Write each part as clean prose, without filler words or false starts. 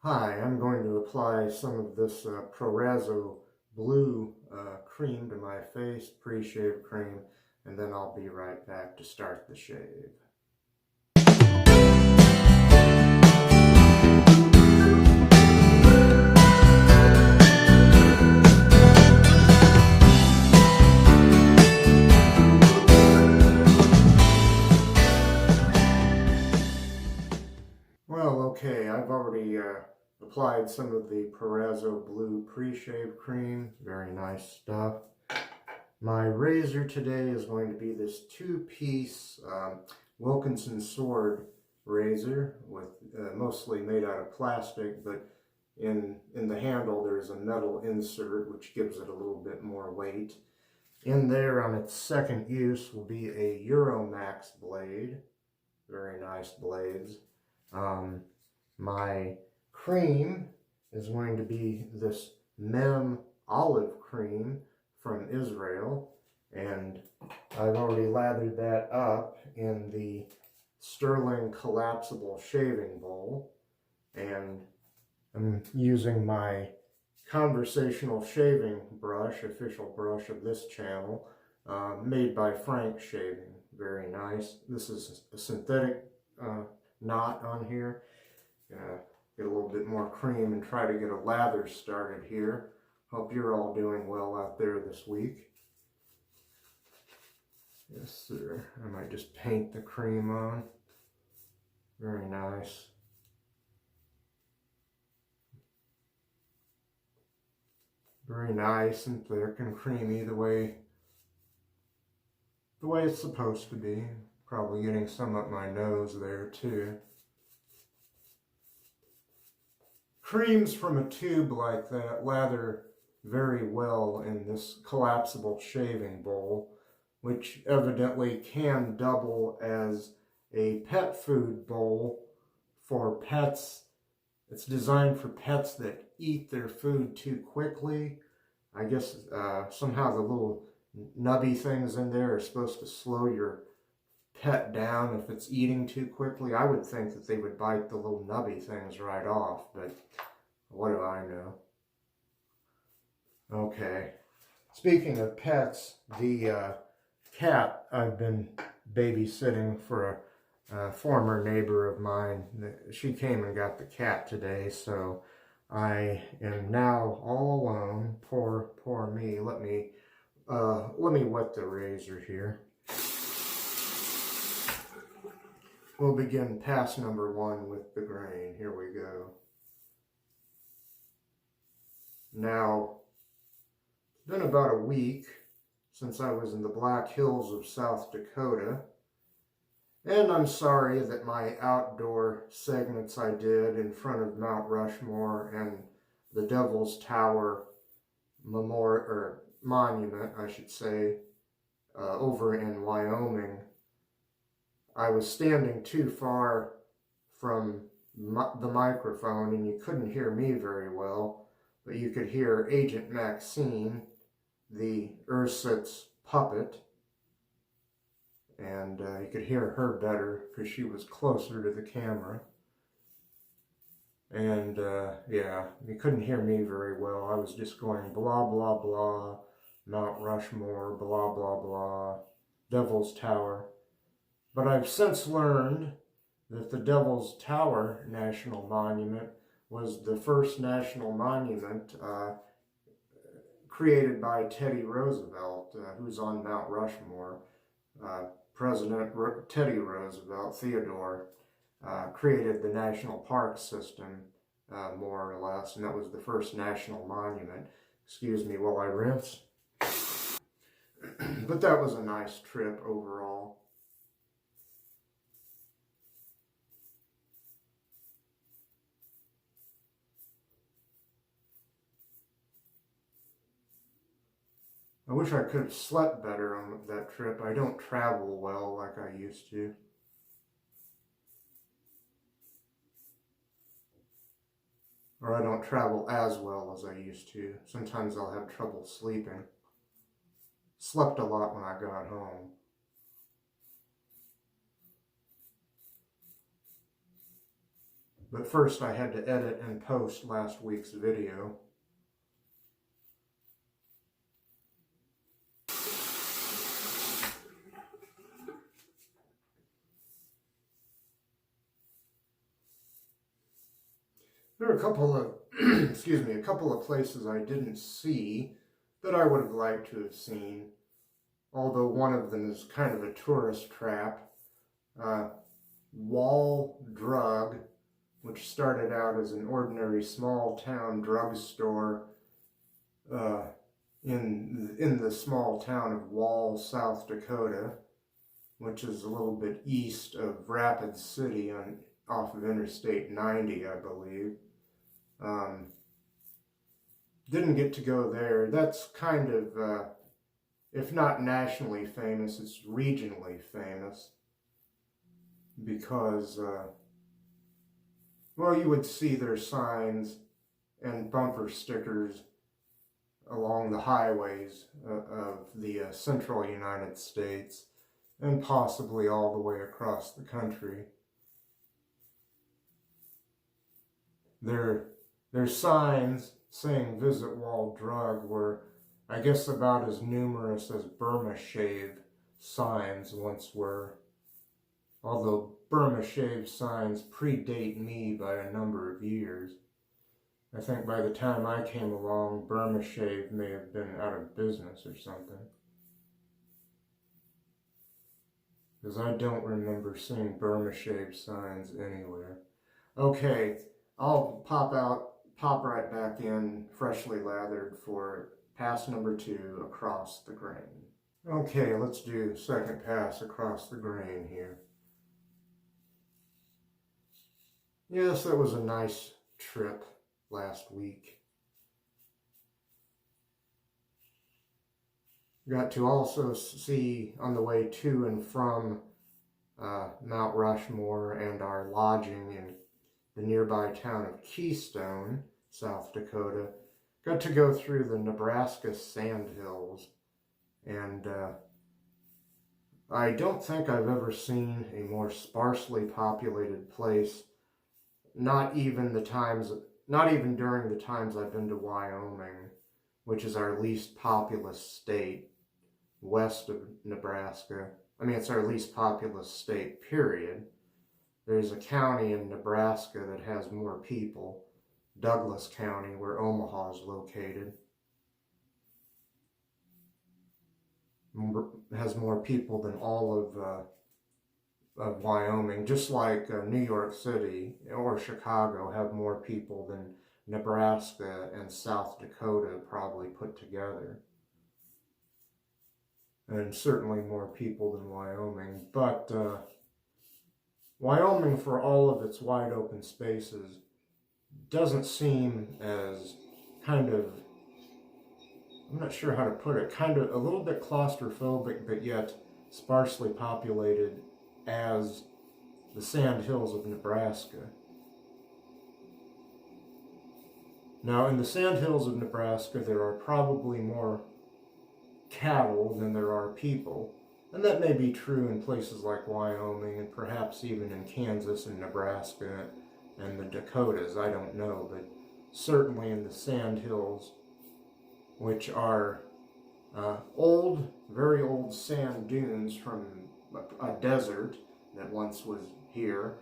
Hi, I'm going to apply some of this Proraso blue cream to my face, pre-shave cream, and then I'll be right back to start the shave. Well, okay, I've already applied some of the Proraso blue pre-shave cream. Very nice stuff. My razor today is going to be this two-piece Wilkinson Sword razor, with mostly made out of plastic, but in the handle there's a metal insert which gives it a little bit more weight. In there on its second use will be a Euromax blade. Very nice blades. My cream is going to be this Mem Olive cream from Israel, and I've already lathered that up in the Stirling collapsible shaving bowl, and I'm using my conversational shaving brush, official brush of this channel, made by Frank Shaving. Very nice. This is a synthetic knot on here. Get a little bit more cream and try to get a lather started here. Hope you're all doing well out there this week. Yes, sir. I might just paint the cream on. Very nice. Very nice and thick and creamy the way it's supposed to be. Probably getting some up my nose there too. Creams from a tube like that lather very well in this collapsible shaving bowl, which evidently can double as a pet food bowl for pets. It's designed for pets that eat their food too quickly. I guess somehow the little nubby things in there are supposed to slow your pet down if it's eating too quickly. I would think that they would bite the little nubby things right off, but what do I know? Okay. Speaking of pets, the cat I've been babysitting for a former neighbor of mine, she came and got the cat today, so I am now all alone. Poor me. Let me wet the razor here. We'll begin pass number 1 with the grain. Here we go. Now, it's been about a week since I was in the Black Hills of South Dakota, and I'm sorry that my outdoor segments I did in front of Mount Rushmore and the Devil's Tower monument, I should say, over in Wyoming, I was standing too far from the microphone and you couldn't hear me very well, but you could hear Agent Maxine, the Ursit's puppet, and you could hear her better because she was closer to the camera. And yeah, you couldn't hear me very well. I was just going blah, blah, blah, Mount Rushmore, blah, blah, blah, Devil's Tower. But I've since learned that the Devil's Tower National Monument was the first national monument created by Teddy Roosevelt, who's on Mount Rushmore. President Teddy Roosevelt, Theodore, created the national park system, more or less, and that was the first national monument. Excuse me while I rinse. But that was a nice trip overall. I wish I could have slept better on that trip. I don't travel well like I used to. Or I don't travel as well as I used to. Sometimes I'll have trouble sleeping. Slept a lot when I got home. But first I had to edit and post last week's video. There are a couple of, excuse me, a couple of places I didn't see that I would have liked to have seen, although one of them is kind of a tourist trap. Wall Drug, which started out as an ordinary small town drugstore in the small town of Wall, South Dakota, which is a little bit east of Rapid City off of Interstate 90, I believe. Didn't get to go there. That's kind of, if not nationally famous, it's regionally famous. Because, well, you would see their signs and bumper stickers along the highways of the central United States and possibly all the way across the country. Their signs saying "Visit Wall Drug" were, I guess, about as numerous as Burma Shave signs once were. Although Burma Shave signs predate me by a number of years. I think by the time I came along, Burma Shave may have been out of business or something. Because I don't remember seeing Burma Shave signs anywhere. Okay, I'll pop right back in, freshly lathered, for pass number 2 across the grain. Okay, let's do second pass across the grain here. Yes, that was a nice trip last week. Got to also see on the way to and from Mount Rushmore and our lodging in the nearby town of Keystone, South Dakota. Got to go through the Nebraska Sandhills, and I don't think I've ever seen a more sparsely populated place. Not even during the times I've been to Wyoming, which is our least populous state west of Nebraska. I mean, it's our least populous state, period. There's a county in Nebraska that has more people, Douglas County, where Omaha is located. Has more people than all of Wyoming, just like New York City or Chicago have more people than Nebraska and South Dakota probably put together. And certainly more people than Wyoming. But Wyoming, for all of its wide open spaces, doesn't seem as kind of, I'm not sure how to put it, kind of a little bit claustrophobic, but yet sparsely populated as the Sandhills of Nebraska. Now, in the Sandhills of Nebraska, there are probably more cattle than there are people, and that may be true in places like Wyoming and perhaps even in Kansas and Nebraska and the Dakotas, I don't know, but certainly in the Sandhills, which are old, very old sand dunes from a desert that once was here,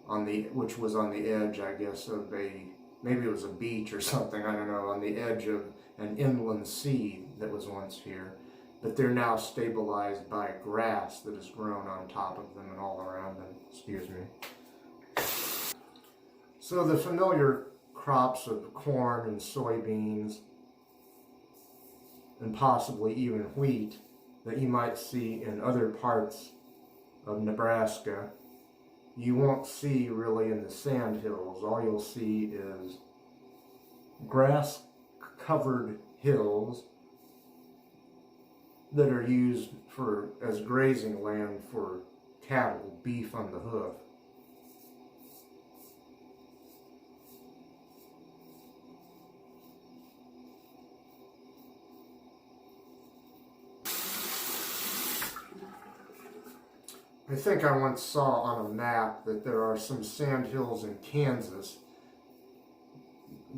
which was on the edge, I guess, of maybe it was a beach or something, I don't know, on the edge of an inland sea that was once here. But they're now stabilized by grass that has grown on top of them and all around them. Excuse me. So the familiar crops of corn and soybeans, and possibly even wheat, that you might see in other parts of Nebraska, you won't see really in the Sandhills. All you'll see is grass-covered hills that are used as grazing land for cattle, beef on the hoof. I think I once saw on a map that there are some sand hills in Kansas,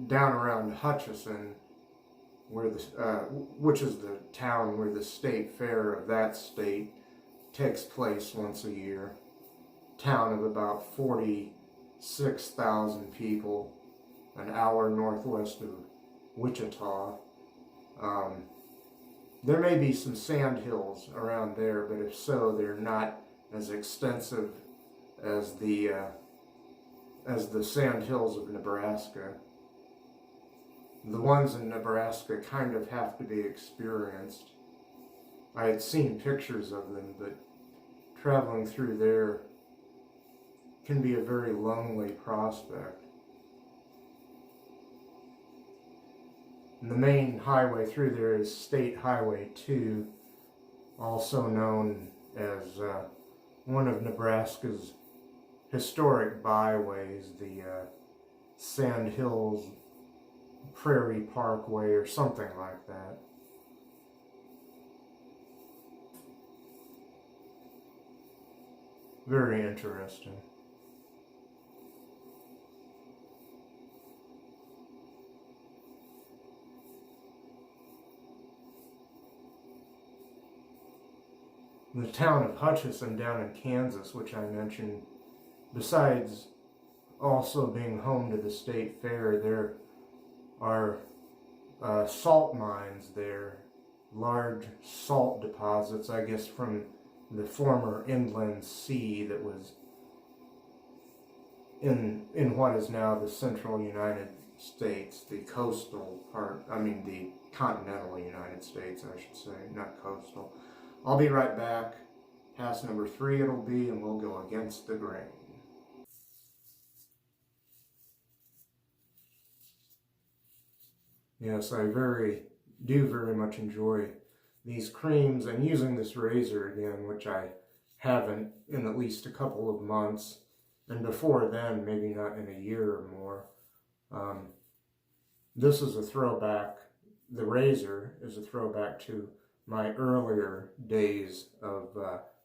down around Hutchinson, where which is the town where the state fair of that state takes place once a year. Town of about 46,000 people, an hour northwest of Wichita. There may be some sand hills around there, but if so, they're not as extensive as the sand hills of Nebraska. The ones in Nebraska kind of have to be experienced. I had seen pictures of them, but traveling through there can be a very lonely prospect. And the main highway through there is State Highway 2, also known as one of Nebraska's historic byways, the Sand Hills Prairie Parkway or something like that. Very interesting. The town of Hutchinson down in Kansas, which I mentioned, besides also being home to the state fair, there are salt mines there, large salt deposits, I guess from the former inland sea that was in what is now the central United States, the coastal part, the continental United States, I should say, not coastal. I'll be right back. Pass number 3 it'll be, and we'll go against the grain. Yes, I do very much enjoy these creams and using this razor again, which I haven't in at least a couple of months, and before then, maybe not in a year or more. This is a throwback, the razor is a throwback to my earlier days of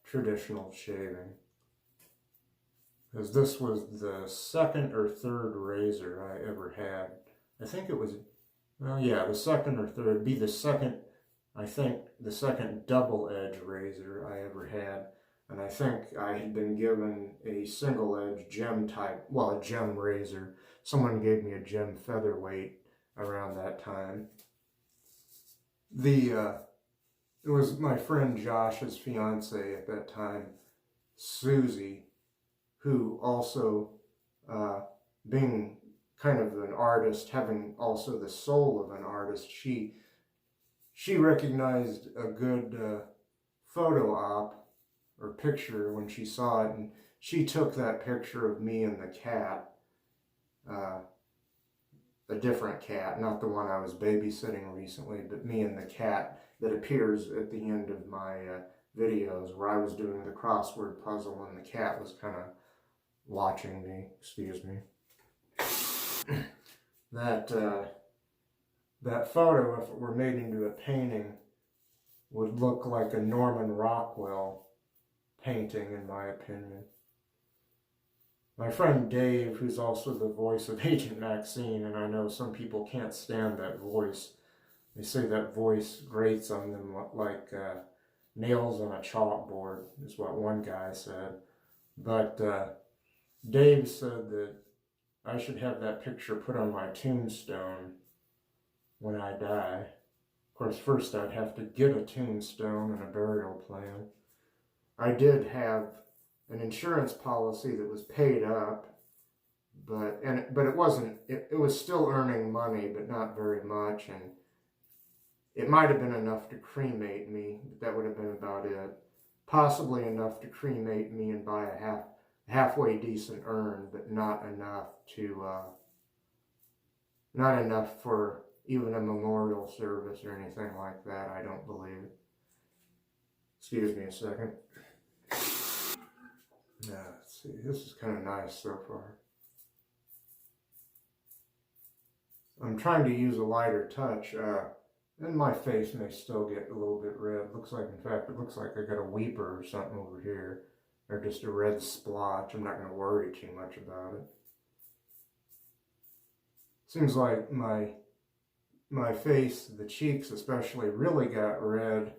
traditional shaving, because this was the second or third razor I ever had. I think it was, well, yeah, the second or third. It'd be the second, I think, the second double-edge razor I ever had. And I think I had been given a single-edge gem type, well, a gem razor. Someone gave me a gem featherweight around that time. It was my friend Josh's fiance at that time, Susie, who also, being kind of an artist, having also the soul of an artist, she recognized a good photo op or picture when she saw it, and she took that picture of me and the cat, a different cat, not the one I was babysitting recently, but me and the cat that appears at the end of my videos where I was doing the crossword puzzle and the cat was kind of watching me, excuse me. That photo, if it were made into a painting, would look like a Norman Rockwell painting, in my opinion. My friend Dave, who's also the voice of Agent Maxine, and I know some people can't stand that voice. They say that voice grates on them like nails on a chalkboard, is what one guy said. But Dave said that I should have that picture put on my tombstone when I die. Of course, first I'd have to get a tombstone and a burial plan. I did have an insurance policy that was paid up, but it wasn't. It was still earning money, but not very much, and it might have been enough to cremate me, but that would have been about it. Possibly enough to cremate me and buy a halfway decent urn, but not enough for even a memorial service or anything like that, I don't believe. Excuse me a second. Let's see, this is kind of nice so far. I'm trying to use a lighter touch, and my face may still get a little bit red. In fact, it looks like I got a weeper or something over here. or just a red splotch. I'm not going to worry too much about it. Seems like my face, the cheeks especially, really got red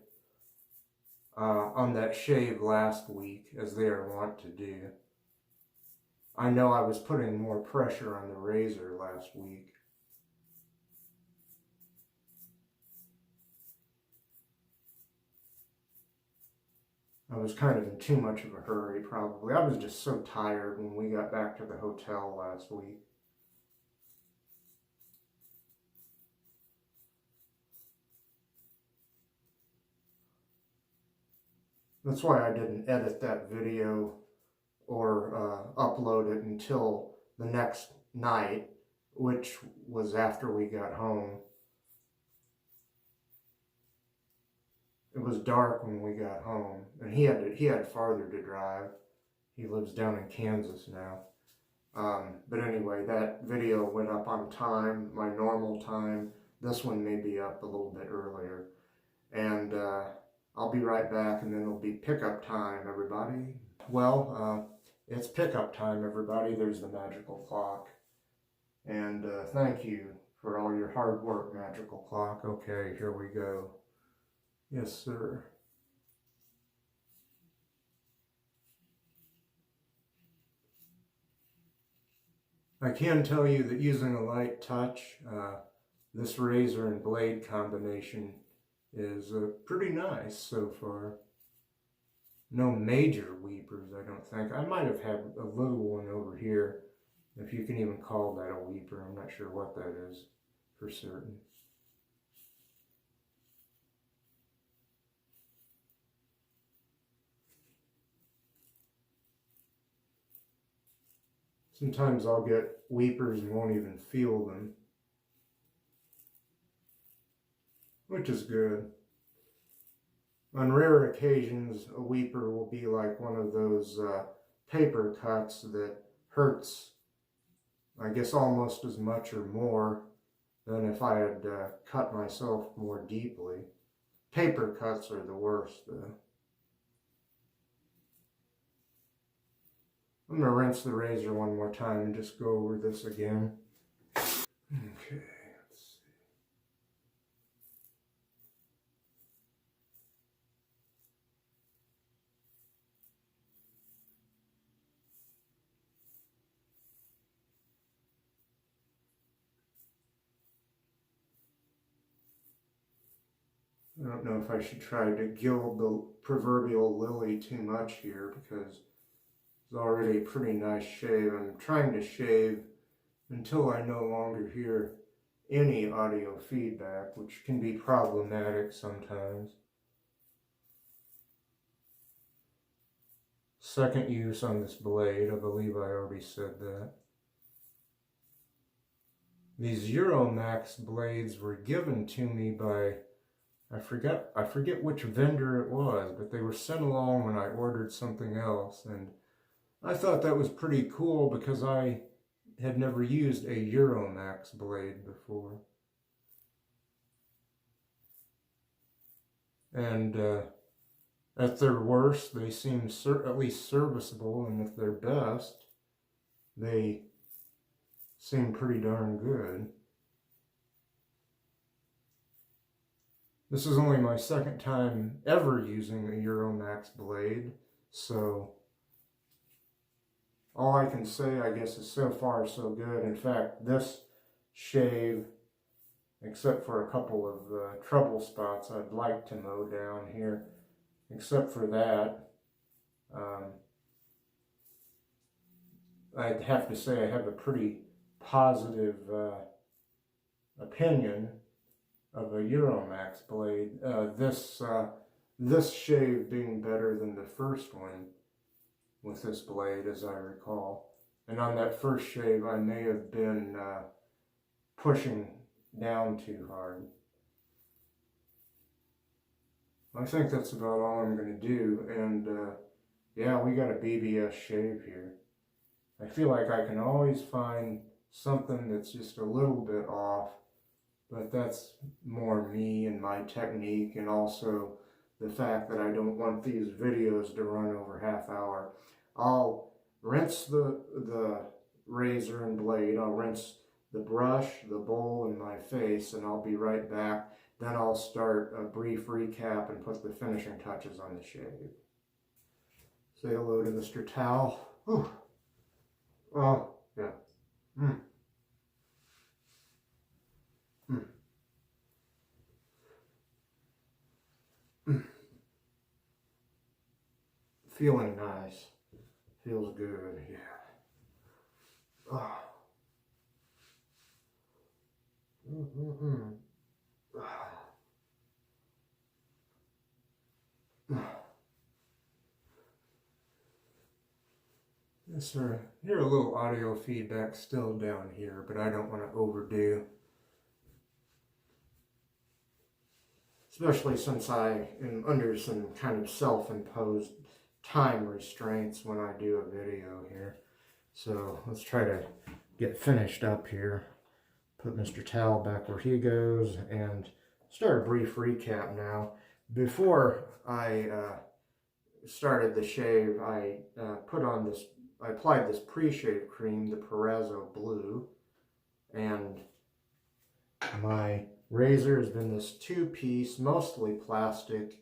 on that shave last week, as they are wont to do. I know I was putting more pressure on the razor last week. I was kind of in too much of a hurry, probably. I was just so tired when we got back to the hotel last week. That's why I didn't edit that video or upload it until the next night, which was after we got home. It was dark when we got home, and he had farther to drive. He lives down in Kansas now. But anyway, that video went up on time, my normal time. This one may be up a little bit earlier. And I'll be right back, and then it'll be pickup time, everybody. Well, it's pickup time, everybody. There's the magical clock. And thank you for all your hard work, magical clock. Okay, here we go. Yes, sir. I can tell you that using a light touch, this razor and blade combination is pretty nice so far. No major weepers, I don't think. I might have had a little one over here, if you can even call that a weeper. I'm not sure what that is for certain. Sometimes I'll get weepers and won't even feel them, which is good. On rare occasions, a weeper will be like one of those paper cuts that hurts, I guess, almost as much or more than if I had cut myself more deeply. Paper cuts are the worst, though. I'm going to rinse the razor one more time and just go over this again. Okay. I don't know if I should try to gild the proverbial lily too much here, because it's already a pretty nice shave. I'm trying to shave until I no longer hear any audio feedback, which can be problematic sometimes. Second use on this blade, I believe I already said that. These Euromax blades were given to me by, I forget which vendor it was, but they were sent along when I ordered something else, and I thought that was pretty cool because I had never used a Euromax blade before. And at their worst, they seem at least serviceable, and at their best, they seem pretty darn good. This is only my second time ever using a Euromax blade, so all I can say, I guess, is so far so good. In fact, this shave, except for a couple of trouble spots I'd like to mow down here, except for that, I'd have to say I have a pretty positive opinion of a Euromax blade. This shave being better than the first one with this blade, as I recall. And on that first shave, I may have been pushing down too hard. I think that's about all I'm going to do, and yeah, we got a BBS shave here. I feel like I can always find something that's just a little bit off, but that's more me and my technique, and also the fact that I don't want these videos to run over half hour. I'll rinse the razor and blade. I'll rinse the brush, the bowl, and my face, and I'll be right back. Then I'll start a brief recap and put the finishing touches on the shave. Say hello to Mr. Towel. Ooh. Oh, yeah. Feeling nice. Feels good, yeah. Oh. Yes, sir. Hear a little audio feedback still down here, but I don't want to overdo. Especially since I am under some kind of self-imposed time restraints when I do a video here. So let's try to get finished up here. Put Mr. Towel back where he goes and start a brief recap now. Before I started the shave, I applied this pre-shave cream, the Proraso Blue, and my razor has been this two-piece, mostly plastic,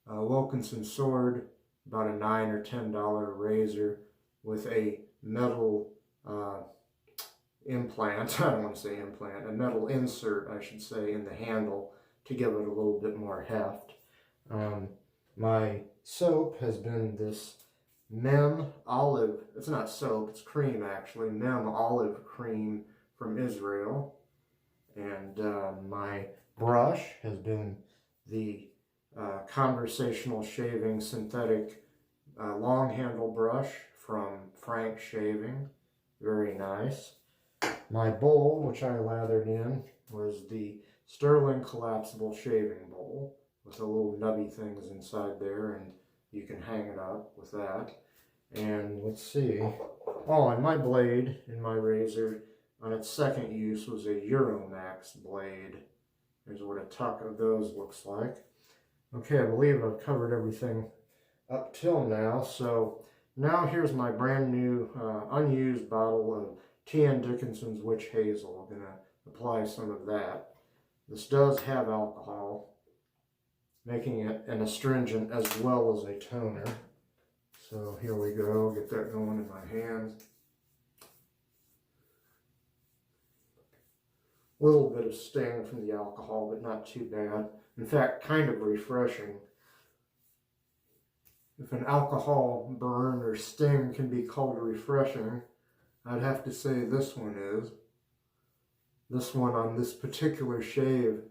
Wilkinson Sword, about a $9 or $10 razor with a metal implant, I don't want to say implant, a metal insert, I should say, in the handle to give it a little bit more heft. My soap has been this Mem Olive, it's not soap, it's cream actually, Mem Olive cream from Israel. And my brush has been the Conversational Shaving synthetic long handle brush from Frank Shaving, very nice. My bowl, which I lathered in, was the Stirling collapsible shaving bowl with the little nubby things inside there, and you can hang it up with that. And let's see. Oh, and my blade in my razor on its second use was a Euromax blade. Here's what a tuck of those looks like. Okay, I believe I've covered everything up till now. So now here's my brand new unused bottle of Dickinson's Witch Hazel. I'm going to apply some of that. This does have alcohol, making it an astringent as well as a toner. So here we go, get that going in my hands. A little bit of sting from the alcohol, but not too bad. In fact, kind of refreshing. If an alcohol burn or sting can be called refreshing, I'd have to say this one is. This one on this particular shave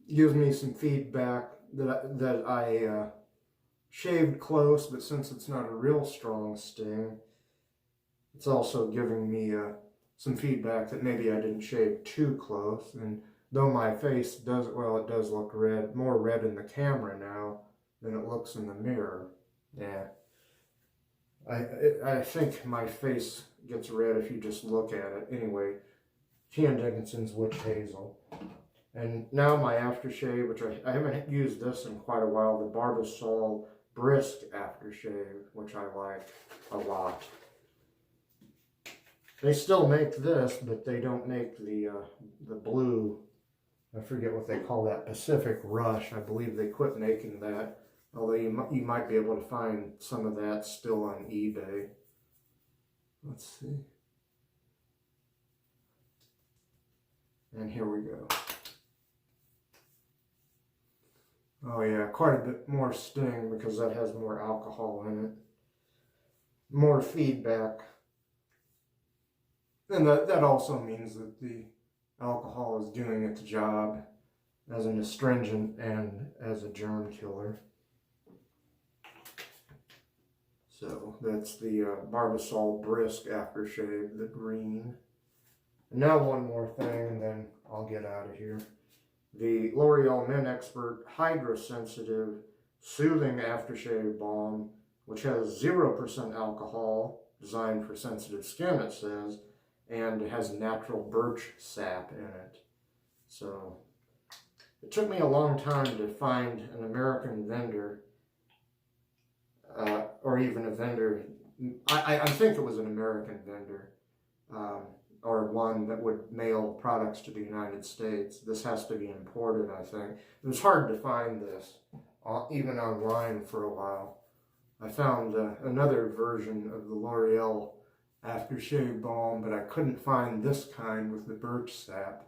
gives me some feedback that I shaved close, but since it's not a real strong sting, it's also giving me some feedback that maybe I didn't shave too close. And though my face does, well, it does look red, more red in the camera now than it looks in the mirror. Yeah. I think my face gets red if you just look at it. Anyway, Dickinson's Witch Hazel. And now my aftershave, which I haven't used this in quite a while, the Barbados Brisk aftershave, which I like a lot. They still make this, but they don't make the blue, I forget what they call that, Pacific Rush. I believe they quit making that. Although you might be able to find some of that still on eBay. Let's see. And here we go. Oh yeah, quite a bit more sting because that has more alcohol in it. More feedback. And that also means that the alcohol is doing its job as an astringent and as a germ killer. So that's the Barbados Brisk aftershave, the green. And now one more thing, and then I'll get out of here. The L'Oreal Men Expert Hydra Sensitive Soothing Aftershave Balm, which has 0% alcohol, designed for sensitive skin, it says, and it has natural birch sap in it. So It took me a long time to find an American vendor, or even a vendor. I think it was an American vendor, or one that would mail products to the United States. This has to be imported, I think. It was hard to find this, even online for a while. I found another version of the L'Oreal Aftershave Balm, but I couldn't find this kind with the birch sap.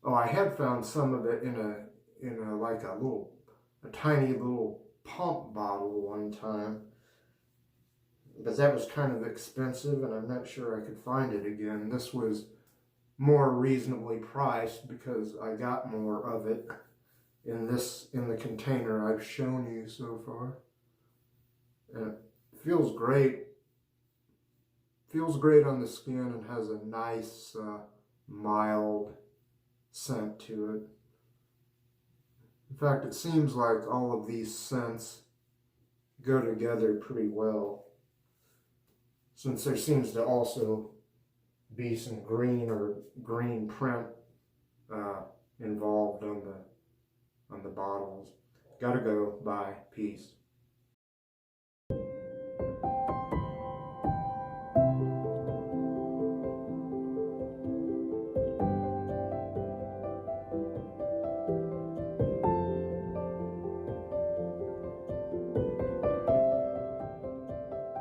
Oh, I had found some of it in a like a tiny little pump bottle one time, but that was kind of expensive, and I'm not sure I could find it again. This was more reasonably priced because I got more of it in the container I've shown you so far. And it feels great. Feels great on the skin and has a nice mild scent to it. In fact, it seems like all of these scents go together pretty well, since there seems to also be some green print involved on the bottles. Gotta go. Bye. Peace.